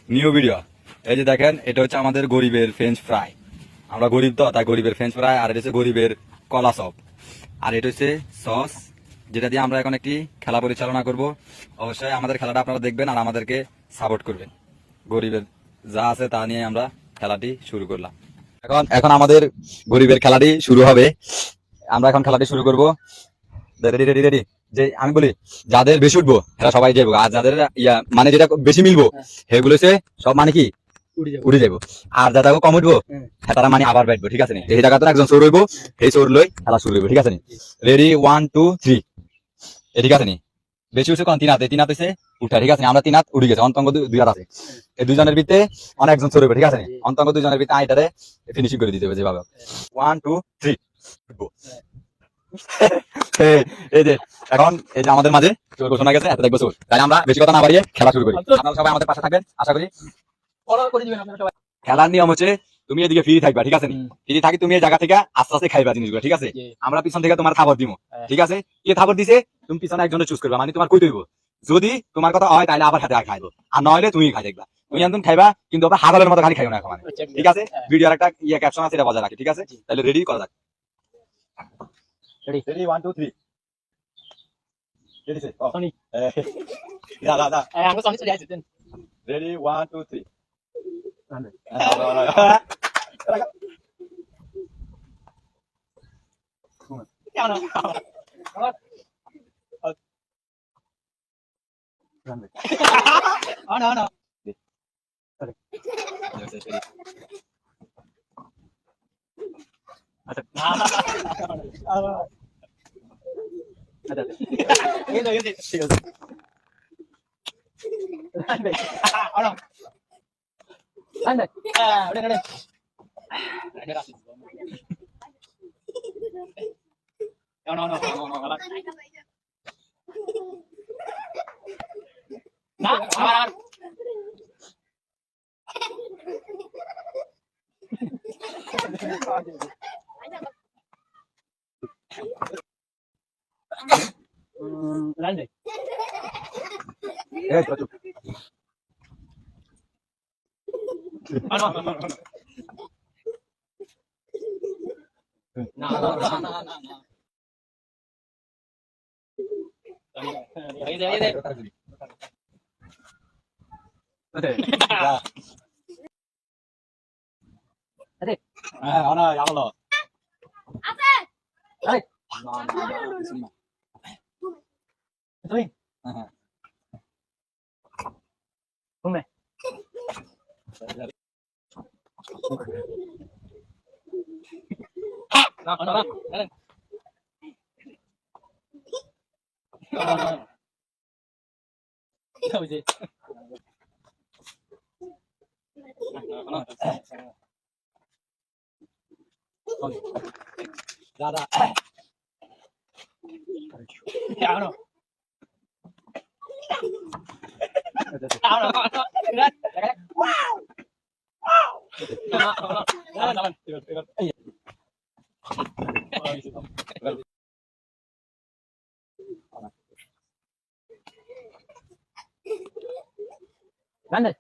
New video. এই যে দেখেন, এটা হচ্ছে আমাদের গরিবের ফ্রেঞ্চ ফ্রাই। আমরা গরিব তো, তাই গরিবের ফ্রেঞ্চ ফ্রাই। আর এটা হচ্ছে গরিবের কলা চপ। আর এটা হচ্ছে সস, যেটা দিয়ে আমরা এখন একটি খেলা পরিচালনা করব। অবশ্যই আমাদের খেলাটা আপনারা দেখবেন আর আমাদেরকে সাপোর্ট করবেন। গরিবের যা আছে তা নিয়ে আমরা খেলাটি শুরু করলাম। এখন এখন আমাদের গরিবের খেলাটি শুরু হবে। আমরা এখন খেলাটি শুরু করব। Ready ready ready. যে আমি বলি, যাদের বেশি উঠবো এরা সবাই যাবো, আর যাদের মানে যেটা বেশি মিলবো সেগুলো হচ্ছে সব মানে কি উড়ে যাবো। আর যারা কম উঠবো তারা মানে আবার ব্যাটবো, ঠিক আছে? এই জায়গা তো একজন চোর হইবো, এই চোর লই খেলা শুরু হইব, ঠিক আছে? রেডি 1 2 3। ঠিক আছে নি? বেশি উঠছে কোন? তিন হাতে, তিন হাত হচ্ছে উঠা, ঠিক আছে? আমরা তিন হাত উড়ে গেছে, অন্তঙ্গ দুই হাত আছে। এই দুইজনের ভিতরে অনেকজন চোর হইবো, ঠিক আছে? অন্তঙ্গ দুইজনের ভিতরে আইটারে ফিনিশিং করে দিতে হবে যেভাবে। 1 2 3 উঠবো। এই যে এখন এই যে আমাদের মাঝে চোর ঘোষণা গেছে, এত দেখবো চোর। তাই আমরা বেশি কথা না বাড়িয়ে খেলা শুরু করি। আপনারা সবাই আমাদের পাশে থাকবেন আশা করি। খেলার নিয়ম হচ্ছে তুমি এদিকে ফ্রি থাকবা, ঠিক আছে? ফ্রি থাকি তুমি এই জায়গা থেকে আস্তে আস্তে খাইবা জিনিসগুলো, ঠিক আছে? আমরা পিছন থেকে তোমার খাবার দিব, ঠিক আছে? কে খাবার দিছে তুমি পিছনে একজনের চুজ করবা, মানে তোমার কই হইব। যদি তোমার কথা হয় তাহলে আবার হাতে খাইবো, আর নইলে তুমি খাই দেখবা। তুমি একদম খাইবা, কিন্তু আবার হাজারের মতো খালি খাইও না, মানে ঠিক আছে? ভিডিওর একটা ক্যাপশন আছে, এটা বজায় রাখি, ঠিক আছে? তাহলে রেডি করা যাক। Ready 1 2 3। Ready, set. Oh. Sony. Da. Aku Sony sudah aja. Ready, 1 2 3. Ya no. Oh no. Ini. Landai. Orang. Landai. Udah. Ada rasis. No. Nah, aman. Landai. Cocok. No. Ahí. Ade. Ana, ya Allah. Ate. Hey. No. Sini. Tuh. Come. No. Tahu sih. Ada. Ya no. Wow. Jalan. Landai.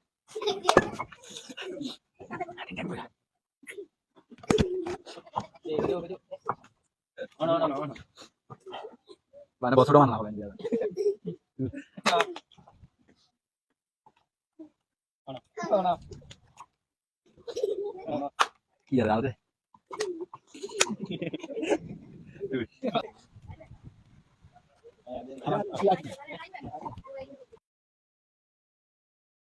No. Mana bos doang lah kalian jalan. No. Iya lah deh. Tuh.